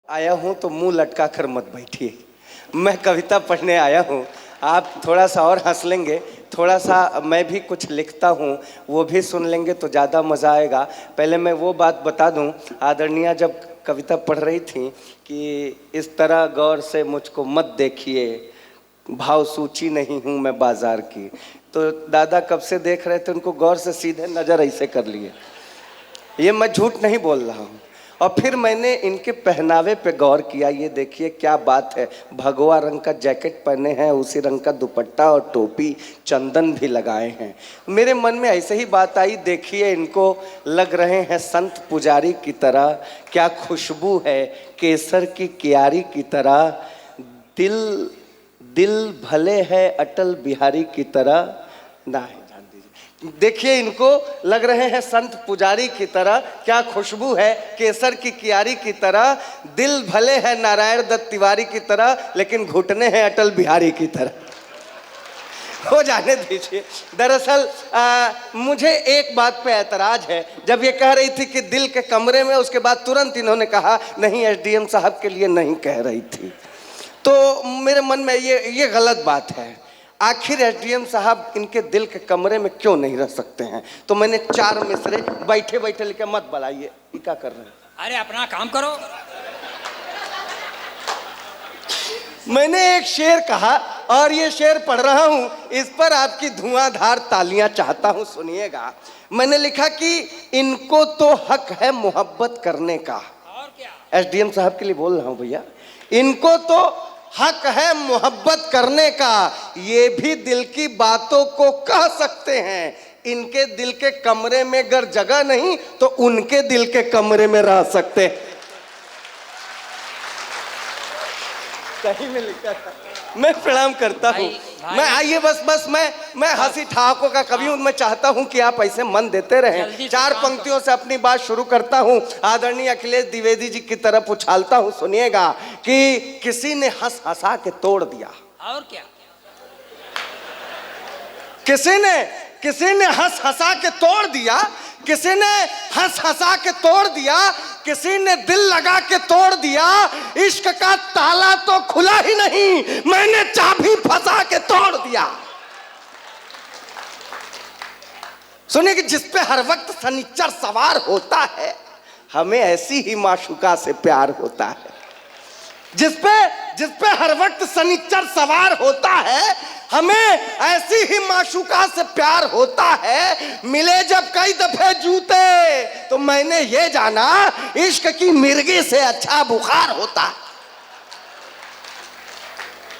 आया हूँ तो मुंह लटका कर मत बैठिए। मैं कविता पढ़ने आया हूँ। आप थोड़ा सा और हंस लेंगे, थोड़ा सा मैं भी कुछ लिखता हूँ वो भी सुन लेंगे तो ज़्यादा मज़ा आएगा। पहले मैं वो बात बता दूँ, आदरणीय जब कविता पढ़ रही थी कि इस तरह गौर से मुझको मत देखिए, भाव सूची नहीं हूँ मैं बाजार की, तो दादा कब से देख रहे थे, उनको गौर से सीधे नज़र ऐसे कर लिए। ये मैं झूठ नहीं बोल रहा हूँ। और फिर मैंने इनके पहनावे पे गौर किया। ये देखिए क्या बात है, भगवा रंग का जैकेट पहने हैं, उसी रंग का दुपट्टा और टोपी, चंदन भी लगाए हैं। मेरे मन में ऐसे ही बात आई, देखिए इनको लग रहे हैं संत पुजारी की तरह, क्या खुशबू है केसर की क्यारी की तरह, दिल दिल भले है अटल बिहारी की तरह। ना देखिए इनको लग रहे हैं संत पुजारी की तरह, क्या खुशबू है केसर की क्यारी की तरह, दिल भले है नारायण दत्त तिवारी की तरह, लेकिन घुटने हैं अटल बिहारी की तरह। हो जाने दीजिए। दरअसल मुझे एक बात पे ऐतराज है। जब ये कह रही थी कि दिल के कमरे में, उसके बाद तुरंत इन्होंने कहा नहीं एसडीएम साहब के लिए नहीं कह रही थी, तो मेरे मन में ये गलत बात है। आखिर एसडीएम साहब इनके दिल के कमरे में क्यों नहीं रह सकते हैं? तो मैंने 4 मिसरे बैठे बैठे लिखे, मत बुलाइए, ये क्या कर रहे हैं? अरे अपना काम करो। मैंने एक शेर कहा और ये शेर पढ़ रहा हूं, इस पर आपकी धुआंधार तालियां चाहता हूं, सुनिएगा। मैंने लिखा कि इनको तो हक है मोहब्बत करने का। और क्या? एसडीएम साहब के लिए बोल रहा हूं भैया, इनको तो हक है मोहब्बत करने का, ये भी दिल की बातों को कह सकते हैं। इनके दिल के कमरे में अगर जगह नहीं तो उनके दिल के कमरे में रह सकते हैं। सही में लिखा था। मैं प्रणाम करता हूँ। मैं आइए बस मैं हंसी ठहाकों का कवि हूँ। मैं चाहता हूँ कि आप ऐसे मन देते रहें। 4 पंक्तियों से अपनी बात शुरू करता हूँ। आदरणीय अखिलेश द्विवेदी जी की तरफ उछालता हूँ, सुनिएगा कि किसी ने हंस हंसा के तोड़ दिया। और क्या? किसी ने हंस हंसा के तोड़ दिया, किसी ने हंस हंसा के तोड़ दिया, किसी ने दिल लगा के तोड़ दिया। इश्क का ताला तो खुला ही नहीं, मैंने चाबी फंसा के तोड़ दिया। सुनिए कि जिस पे हर वक्त सनिच्चर सवार होता है, हमें ऐसी ही माशूका से प्यार होता है। जिस पे हर वक्त सनिच्चर सवार होता है, हमें ऐसी ही माशूका से प्यार होता है। मिले जब कई दफे जूते तो मैंने ये जाना, इश्क की मिर्गी से अच्छा बुखार होता है।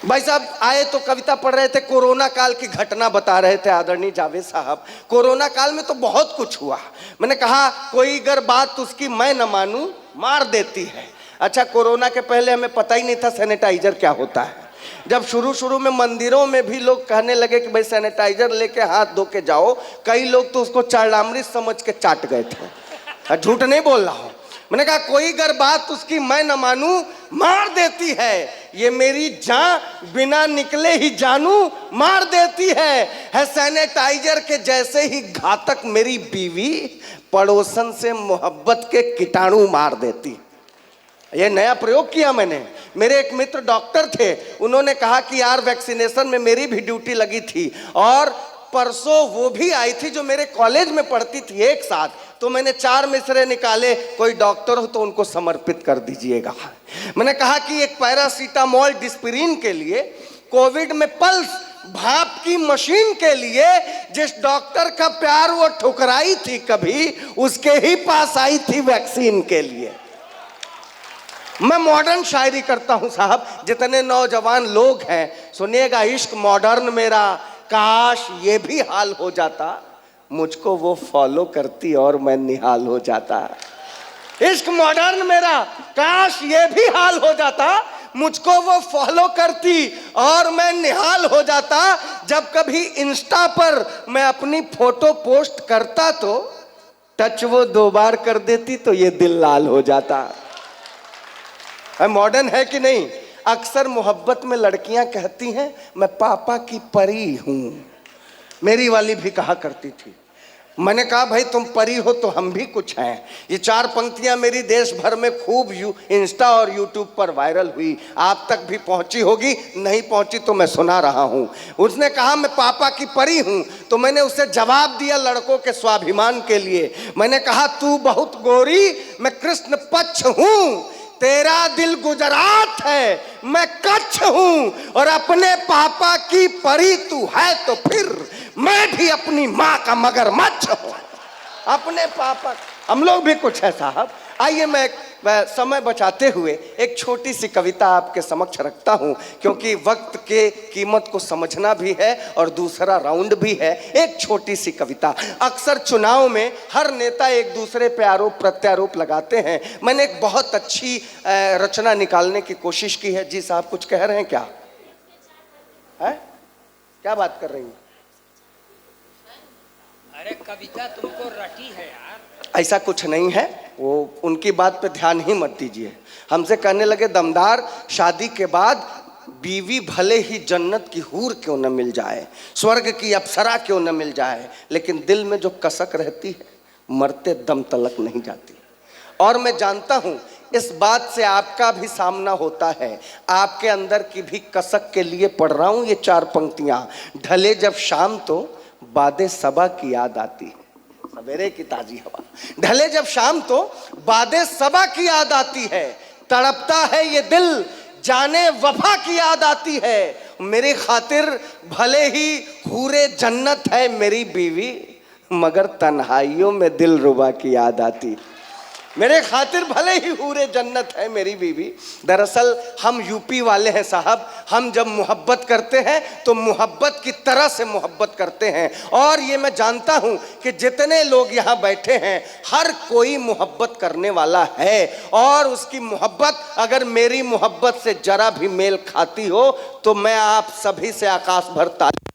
भाई साहब आए तो कविता पढ़ रहे थे, कोरोना काल की घटना बता रहे थे आदरणीय जावेद साहब। कोरोना काल में तो बहुत कुछ हुआ। मैंने कहा कोई अगर बात उसकी मैं न मानूं मार देती है। अच्छा, कोरोना के पहले हमें पता ही नहीं था सैनिटाइजर क्या होता है। जब शुरू में मंदिरों में भी लोग कहने लगे कि भाई सैनिटाइजर लेके हाथ धो के जाओ, कई लोग तो उसको चारडामृत समझ के चाट गए थे। झूठ नहीं बोल रहा हूँ। मैंने कहा कोई अगर बात उसकी मैं न मानूं मार देती है, ये मेरी जान बिना निकले ही जानू मार देती है सैनिटाइजर के जैसे ही घातक मेरी बीवी पड़ोसन से मोहब्बत के कीटाणु मार देती। ये नया प्रयोग किया मैंने। मेरे एक मित्र डॉक्टर थे, उन्होंने कहा कि यार वैक्सीनेशन में मेरी भी ड्यूटी लगी थी और परसों वो भी आई थी जो मेरे कॉलेज में पढ़ती थी एक साथ। तो मैंने 4 मिसरे निकाले, कोई डॉक्टर हो तो उनको समर्पित कर दीजिएगा। मैंने कहा कि एक पैरासीटामोल डिस्पिरिन के लिए, कोविड में पल्स भाप की मशीन के लिए जिस डॉक्टर का प्यार वो ठुकराई थी कभी, उसके ही पास आई थी वैक्सीन के लिए। मैं मॉडर्न शायरी करता हूं साहब। जितने नौजवान लोग हैं सुनिएगा, इश्क मॉडर्न मेरा, काश ये भी हाल हो जाता, मुझको वो फॉलो करती और मैं निहाल हो जाता। इश्क मॉडर्न मेरा, काश ये भी हाल हो जाता, मुझको वो फॉलो करती और मैं निहाल हो जाता। जब कभी इंस्टा पर मैं अपनी फोटो पोस्ट करता तो टच वो 2 बार कर देती तो ये दिल लाल हो जाता। मॉडर्न है कि नहीं? अक्सर मोहब्बत में लड़कियां कहती हैं मैं पापा की परी हूं। मेरी वाली भी कहा करती थी मैंने कहा भाई तुम परी हो तो हम भी कुछ हैं। ये 4 पंक्तियां मेरी देश भर में खूब इंस्टा और यूट्यूब पर वायरल हुई, आप तक भी पहुंची होगी, नहीं पहुंची तो मैं सुना रहा हूं। उसने कहा मैं पापा की परी हूं, तो मैंने उसे जवाब दिया लड़कों के स्वाभिमान के लिए। मैंने कहा तू बहुत गोरी, मैं कृष्ण पक्ष हूं, तेरा दिल गुजरात है, मैं कच्छ हूं, और अपने पापा की परी तू है तो फिर मैं भी अपनी माँ का मगरमच्छ हूं। अपने पापा, हम लोग भी कुछ है साहब। आइए मैं समय बचाते हुए एक छोटी सी कविता आपके समक्ष रखता हूं, क्योंकि वक्त के कीमत को समझना भी है और दूसरा राउंड भी है। एक छोटी सी कविता। अक्सर चुनाव में हर नेता एक दूसरे पे आरोप प्रत्यारोप लगाते हैं। मैंने एक बहुत अच्छी रचना निकालने की कोशिश की है। जी साहब कुछ कह रहे हैं क्या है? क्या बात कर रही हैं? अरे कविता तुमको रटी है यार। ऐसा कुछ नहीं है, वो उनकी बात पे ध्यान ही मत दीजिए। हमसे कहने लगे दमदार, शादी के बाद बीवी भले ही जन्नत की हूर क्यों न मिल जाए, स्वर्ग की अप्सरा क्यों न मिल जाए, लेकिन दिल में जो कसक रहती है मरते दम तलक नहीं जाती। और मैं जानता हूं इस बात से आपका भी सामना होता है। आपके अंदर की भी कसक के लिए पढ़ रहा हूं ये 4 पंक्तियां। ढले जब शाम तो बादे सबा की याद आती है, सवेरे की ताजी हवा। ढले जब शाम तो बादे सबा की याद आती है, तड़पता है ये दिल जाने वफा की याद आती है। मेरी खातिर भले ही हूरे जन्नत है मेरी बीवी, मगर तन्हाइयों में दिल रुबा की याद आती। मेरे खातिर भले ही हूरे जन्नत है मेरी बीवी। दरअसल हम यूपी वाले हैं साहब, हम जब मोहब्बत करते हैं तो मोहब्बत की तरह से मोहब्बत करते हैं। और ये मैं जानता हूं कि जितने लोग यहाँ बैठे हैं हर कोई मोहब्बत करने वाला है, और उसकी मोहब्बत अगर मेरी मोहब्बत से जरा भी मेल खाती हो तो मैं आप सभी से आकाश भर ताली।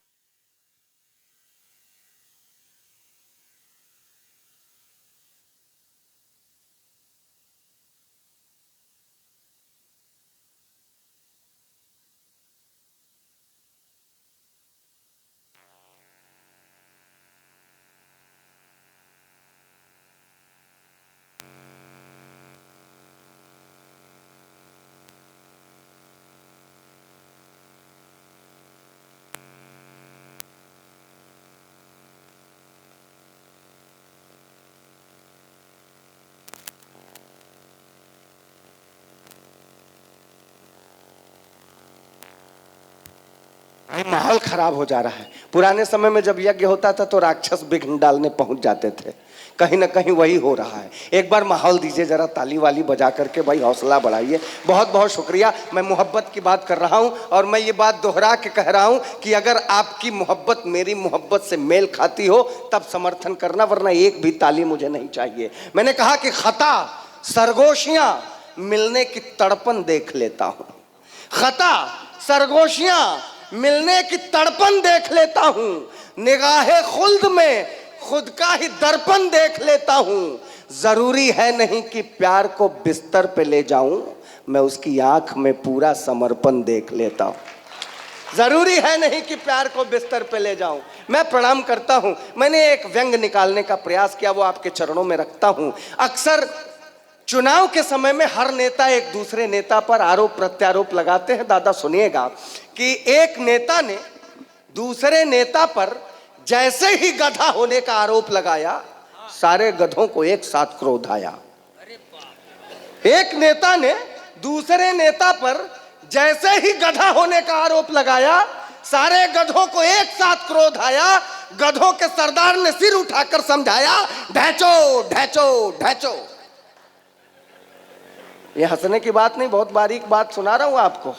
माहौल खराब हो जा रहा है। पुराने समय में जब यज्ञ होता था तो राक्षस विघ्न डालने पहुंच जाते थे, कहीं ना कहीं वही हो रहा है। एक बार माहौल दीजिए जरा, ताली वाली बजा करके भाई हौसला बढ़ाइए। बहुत बहुत शुक्रिया। मैं मोहब्बत की बात कर रहा हूं और मैं ये बात दोहरा के कह रहा हूं कि अगर आपकी मोहब्बत मेरी मोहब्बत से मेल खाती हो तब समर्थन करना, वरना एक भी ताली मुझे नहीं चाहिए। मैंने कहा कि खता सरगोशियां मिलने की तड़पन देख लेता हूं, खता सरगोशियां मिलने की तड़पन देख लेता हूं, निगाहे खुल्द में खुद का ही दर्पण देख लेता हूं। जरूरी है नहीं कि प्यार को बिस्तर पे ले जाऊं, मैं उसकी आंख में पूरा समर्पण देख लेता हूं। जरूरी है नहीं कि प्यार को बिस्तर पे ले जाऊं। मैं प्रणाम करता हूं। मैंने एक व्यंग निकालने का प्रयास किया, वो आपके चरणों में रखता हूं। अक्सर चुनाव के समय में हर नेता एक दूसरे नेता पर आरोप प्रत्यारोप लगाते हैं। दादा सुनिएगा कि एक नेता ने दूसरे नेता पर जैसे ही गधा होने का आरोप लगाया, सारे गधों को एक साथ क्रोध आया। एक नेता ने दूसरे नेता पर जैसे ही गधा होने का आरोप लगाया, सारे गधों को एक साथ क्रोध आया। गधों के सरदार ने सिर उठाकर समझाया, ढैचो ढैचो ढैचो। ये हंसने की बात नहीं, बहुत बारीक बात सुना रहा हूं आपको।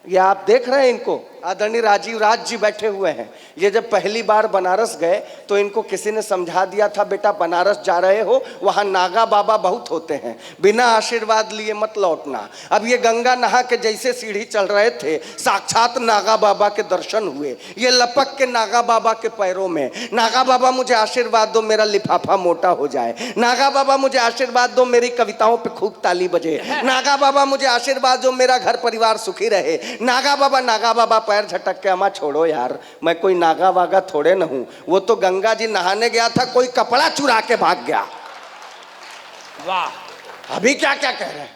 ये आप देख रहे हैं इनको, आदरणीय राजीव राज जी बैठे हुए हैं। ये जब पहली बार बनारस गए तो इनको किसी ने समझा दिया था, बेटा बनारस जा रहे हो वहां नागा बाबा बहुत होते हैं, बिना आशीर्वाद लिए मत लौटना। अब ये गंगा नहा के जैसे सीढ़ी चल रहे थे, साक्षात नागा बाबा के दर्शन हुए। ये लपक के नागा बाबा के पैरों में, नागा बाबा मुझे आशीर्वाद दो मेरा लिफाफा मोटा हो जाए, नागा बाबा मुझे आशीर्वाद दो मेरी कविताओं पे खूब ताली बजे, नागा बाबा मुझे आशीर्वाद दो मेरा घर परिवार सुखी रहे, नागा बाबा पैर झटक के, अम्मा छोड़ो यार, मैं कोई नागा वागा थोड़े न हूं, वो तो गंगा जी नहाने गया था, कोई कपड़ा चुरा के भाग गया। वाह, अभी क्या क्या कह रहे हैं।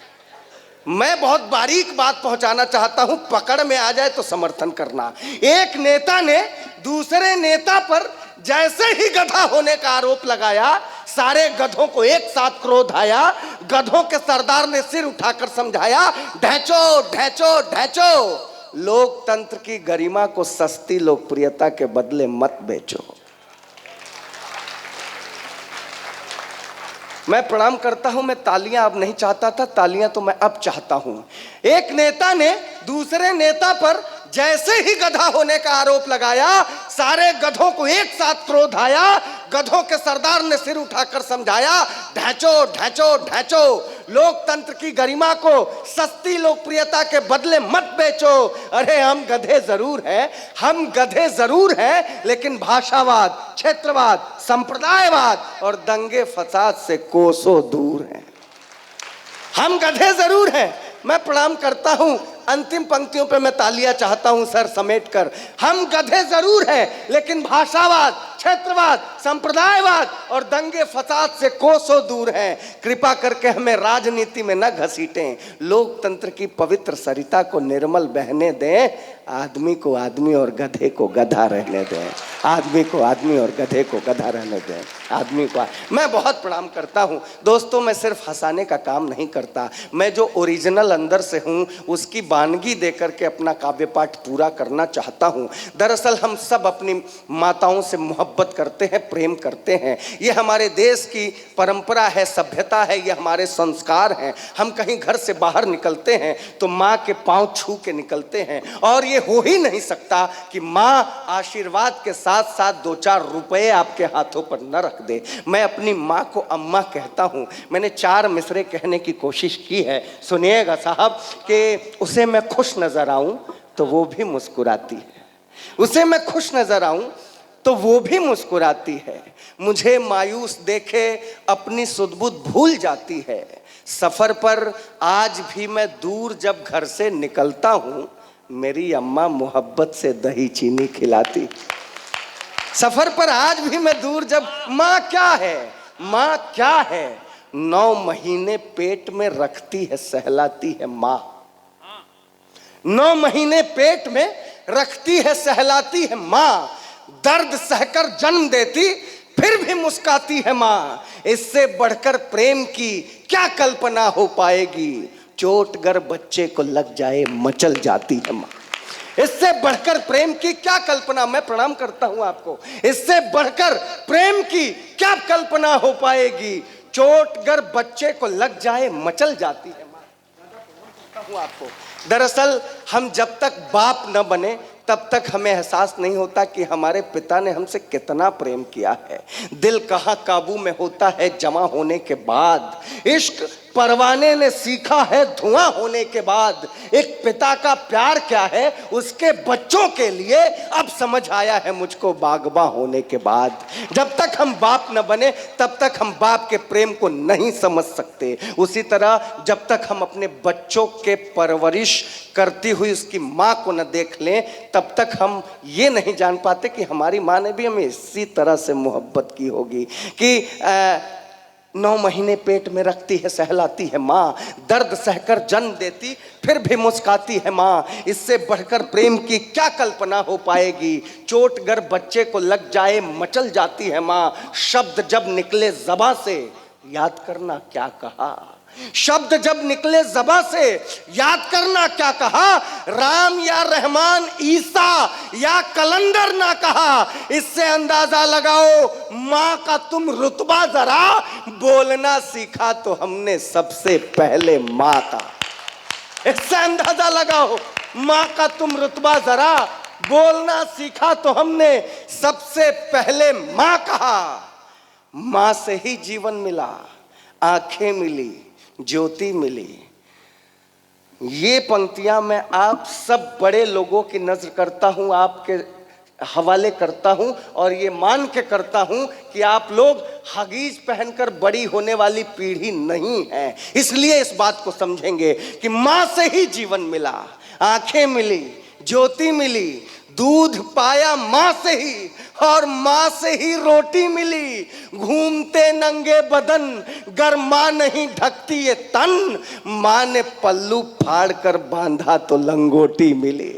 मैं बहुत बारीक बात पहुंचाना चाहता हूं, पकड़ में आ जाए तो समर्थन करना। एक नेता ने दूसरे नेता पर जैसे ही गधा होने का आरोप लगाया, सारे गधों को एक साथ क्रोध आया। गधों के सरदार ने सिर उठाकर समझाया, ढैचो ढैचो ढैचो, लोकतंत्र की गरिमा को सस्ती लोकप्रियता के बदले मत बेचो। मैं प्रणाम करता हूं। मैं तालियां अब नहीं चाहता था, तालियां तो मैं अब चाहता हूं। एक नेता ने दूसरे नेता पर जैसे ही गधा होने का आरोप लगाया, सारे गधों को एक साथ क्रोध आया। गधों के सरदार ने सिर उठाकर समझाया, ढैचो ढैचो ढैचो, लोकतंत्र की गरिमा को सस्ती लोकप्रियता के बदले मत बेचो। अरे हम गधे जरूर हैं, हम गधे जरूर हैं, लेकिन भाषावाद, क्षेत्रवाद, संप्रदायवाद और दंगे फसाद से कोसों दूर हैं। हम गधे जरूर हैं। मैं प्रणाम करता हूं। अंतिम पंक्तियों पे मैं तालियां चाहता हूं सर समेटकर। हम गधे जरूर हैं, लेकिन भाषावाद, क्षेत्रवाद, संप्रदायवाद और दंगे फसाद से कोसों दूर हैं। कृपा करके हमें राजनीति में न घसीटें, लोकतंत्र की पवित्र सरिता को निर्मल बहने दें। आदमी को आदमी और गधे को गधा रहने दें। आदमी को आदमी और गधे को गधा रहने दें। आदमी को मैं बहुत प्रणाम करता हूं दोस्तों। मैं सिर्फ हंसाने का काम नहीं करता, मैं जो ओरिजिनल अंदर से हूं उसकी वानगी देकर के अपना काव्य पाठ पूरा करना चाहता हूं। दरअसल हम सब अपनी माताओं से मोहब्बत करते हैं, प्रेम करते हैं। ये हमारे देश की परंपरा है, सभ्यता है, ये हमारे संस्कार हैं। हम कहीं घर से बाहर निकलते हैं तो माँ के पांव छू के निकलते हैं, और ये हो ही नहीं सकता कि माँ आशीर्वाद के साथ साथ 2-4 रुपए आपके हाथों पर न रख दे। मैं अपनी माँ को अम्मा कहता हूँ। मैंने 4 मिसरे कहने की कोशिश की है, सुनिएगा साहब, कि उसे मैं खुश नजर आऊं तो वो भी मुस्कुराती है, उसे मैं खुश नजर आऊं तो वो भी मुस्कुराती है, मुझे मायूस देखे अपनी सुध-बुध भूल जाती है। सफर पर आज भी मैं दूर जब घर से निकलता हूं, मेरी अम्मा मोहब्बत से दही चीनी खिलाती। सफर पर आज भी मैं दूर जब, माँ क्या है, माँ क्या है, 9 महीने पेट में रखती है, सहलाती है माँ। 9 महीने पेट में रखती है, सहलाती है माँ। दर्द सहकर जन्म देती, फिर भी मुस्काती है माँ। इससे बढ़कर प्रेम की क्या कल्पना हो पाएगी, चोटगर बच्चे को लग जाए मचल जाती है माँ। इससे बढ़कर प्रेम की क्या कल्पना, मैं प्रणाम करता हूं आपको, इससे बढ़कर प्रेम की क्या कल्पना हो पाएगी, चोटगर बच्चे को लग जाए मचल जाती है माँ। हूं आपको। दरअसल हम जब तक बाप न बने तब तक हमें एहसास नहीं होता कि हमारे पिता ने हमसे कितना प्रेम किया है। दिल कहाँ काबू में होता है जमा होने के बाद। इश्क परवाने ने सीखा है धुआं होने के बाद। एक पिता का प्यार क्या है उसके बच्चों के लिए अब समझ आया है मुझको बागबा होने के बाद। जब तक हम बाप न बने तब तक हम बाप के प्रेम को नहीं समझ सकते। उसी तरह जब तक हम अपने बच्चों के परवरिश करती हुई उसकी माँ को न देख लें तब तक हम ये नहीं जान पाते कि हमारी माँ ने भी हमें इसी तरह से मोहब्बत की होगी कि 9 महीने पेट में रखती है, सहलाती है माँ, दर्द सहकर जन्म देती फिर भी मुस्काती है माँ। इससे बढ़कर प्रेम की क्या कल्पना हो पाएगी, चोटगर बच्चे को लग जाए मचल जाती है माँ। शब्द जब निकले ज़बां से याद करना क्या कहा, शब्द जब निकले ज़बां से याद करना क्या कहा, राम या रहमान ईसा या कलंदर ना कहा। इससे अंदाजा लगाओ माँ का तुम रुतबा जरा, बोलना सीखा तो हमने सबसे पहले माँ का। इससे अंदाजा लगाओ माँ का तुम रुतबा जरा, बोलना सीखा तो हमने सबसे पहले माँ कहा। माँ से ही जीवन मिला, आंखें मिली, ज्योति मिली। ये पंक्तियां मैं आप सब बड़े लोगों की नजर करता हूं, आपके हवाले करता हूं और ये मान के करता हूं कि आप लोग हगीज पहनकर बड़ी होने वाली पीढ़ी नहीं है। इसलिए इस बात को समझेंगे कि मां से ही जीवन मिला, आंखें मिली, ज्योति मिली, दूध पाया माँ से ही और माँ से ही रोटी मिली। घूमते नंगे बदन गर माँ नहीं ढकती ये तन, माँ ने पल्लू फाड़ कर बांधा तो लंगोटी मिली।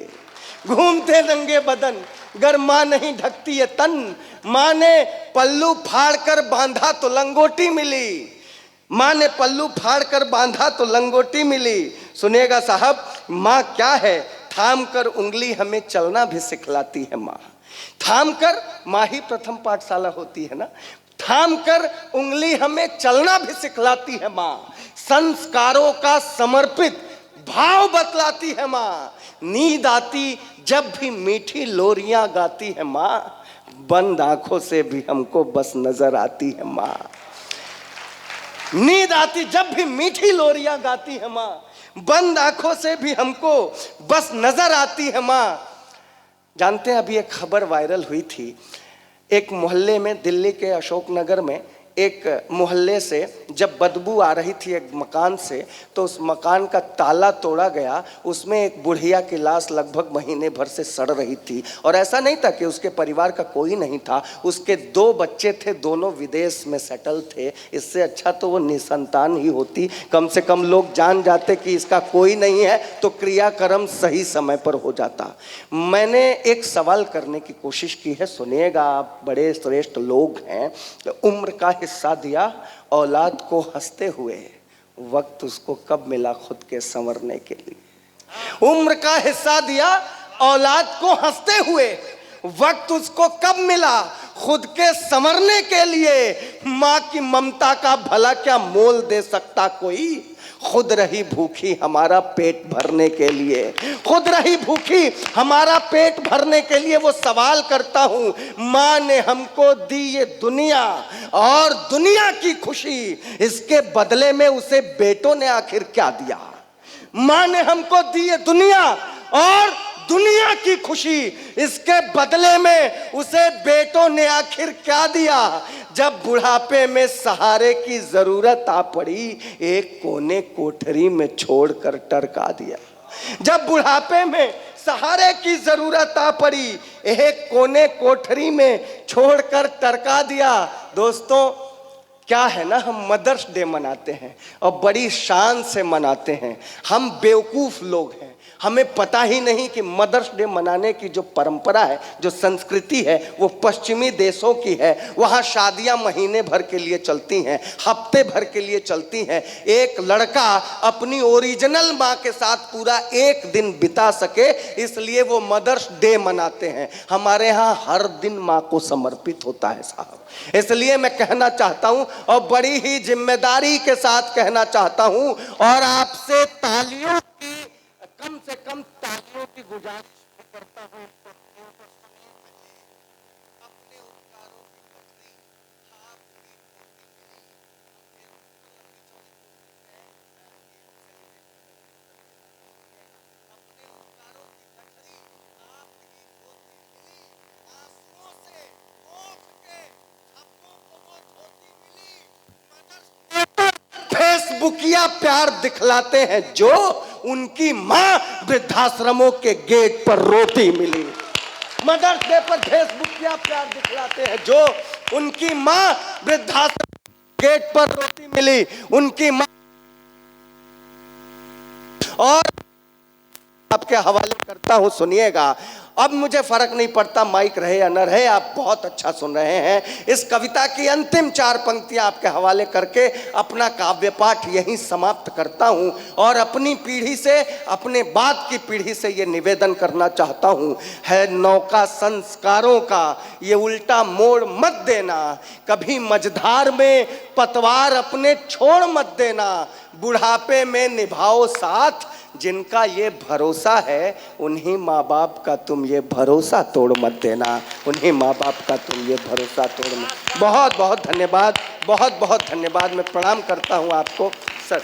घूमते नंगे बदन गर माँ नहीं ढकती ये तन, माँ ने पल्लू फाड़ कर बांधा तो लंगोटी मिली। माँ ने पल्लू फाड़ कर बांधा तो लंगोटी मिली। सुनिएगा साहब, माँ क्या है? थाम कर उंगली हमें चलना भी सिखलाती है माँ। थाम कर, माँ ही प्रथम पाठशाला होती है ना। थाम कर उंगली हमें चलना भी सिखलाती है माँ। संस्कारों का समर्पित भाव बतलाती है माँ। नींद आती जब भी मीठी लोरियां गाती है माँ, बंद आंखों से भी हमको बस नजर आती है माँ। नींद आती जब भी मीठी लोरियां गाती है माँ, बंद आंखों से भी हमको बस नजर आती है माँ। जानते हैं, अभी एक खबर वायरल हुई थी। एक मोहल्ले में, दिल्ली के अशोक नगर में एक मोहल्ले से जब बदबू आ रही थी एक मकान से, तो उस मकान का ताला तोड़ा गया। उसमें एक बुढ़िया की लाश लगभग महीने भर से सड़ रही थी। और ऐसा नहीं था कि उसके परिवार का कोई नहीं था, उसके 2 बच्चे थे, दोनों विदेश में सेटल थे। इससे अच्छा तो वो निसंतान ही होती, कम से कम लोग जान जाते कि इसका कोई नहीं है, तो क्रियाक्रम सही समय पर हो जाता। मैंने एक सवाल करने की कोशिश की है, सुनिएगा, आप बड़े श्रेष्ठ लोग हैं। उम्र का हिस्सा दिया औलाद को हंसते हुए, वक्त उसको कब मिला खुद के संवरने के लिए। उम्र का हिस्सा दिया औलाद को हंसते हुए, वक्त उसको कब मिला खुद के संवरने के लिए। माँ की ममता का भला क्या मोल दे सकता कोई, खुद रही भूखी हमारा पेट भरने के लिए। खुद रही भूखी हमारा पेट भरने के लिए। वो सवाल करता हूँ, माँ ने हमको दी ये दुनिया और दुनिया की खुशी, इसके बदले में उसे बेटों ने आखिर क्या दिया। माँ ने हमको दी ये दुनिया और दुनिया की खुशी, इसके बदले में उसे बेटों ने आखिर क्या दिया। जब बुढ़ापे में सहारे की जरूरत आ पड़ी, एक कोने कोठरी में छोड़कर टरका दिया। जब बुढ़ापे में सहारे की जरूरत आ पड़ी, एक कोने कोठरी में छोड़कर टरका दिया। दोस्तों, क्या है ना, हम मदर्स डे मनाते हैं और बड़ी शान से मनाते हैं। हम बेवकूफ लोग हैं, हमें पता ही नहीं कि मदर्स डे मनाने की जो परंपरा है, जो संस्कृति है, वो पश्चिमी देशों की है। वहाँ शादियाँ महीने भर के लिए चलती हैं, हफ्ते भर के लिए चलती हैं। एक लड़का अपनी ओरिजिनल माँ के साथ पूरा एक दिन बिता सके, इसलिए वो मदर्स डे मनाते हैं। हमारे यहाँ हर दिन माँ को समर्पित होता है साहब। इसलिए मैं कहना चाहता हूँ और बड़ी ही जिम्मेदारी के साथ कहना चाहता हूँ, और आपसे तालियों की, कम से कम तालियों की गुजारिश करता हूँ। फेसबुकिया प्यार दिखलाते हैं जो उनकी मां वृद्धाश्रमों के गेट पर रोती मिली। मदर्स डे पर फेसबुकिया प्यार दिखलाते हैं जो उनकी मां वृद्धाश्रम गेट पर रोती मिली। उनकी मां, और आपके हवाले करता हूं, सुनिएगा। अब मुझे फर्क नहीं पड़ता माइक रहे या न रहे, आप बहुत अच्छा सुन रहे हैं। इस कविता की अंतिम 4 पंक्तियां आपके हवाले करके अपना काव्य पाठ यहीं समाप्त करता हूं, और अपनी पीढ़ी से, अपने बाद की पीढ़ी से ये निवेदन करना चाहता हूं, है नौका संस्कारों का ये उल्टा मोड़ मत देना, कभी मझधार में पतवार अपने छोड़ मत देना, बुढ़ापे में निभाओ साथ, जिनका ये भरोसा है उन्हीं माँ बाप का तुम ये भरोसा तोड़ मत देना, उन्हीं माँ बाप का तुम ये भरोसा तोड़ मत। बहुत बहुत धन्यवाद, बहुत बहुत धन्यवाद। मैं प्रणाम करता हूँ आपको सर।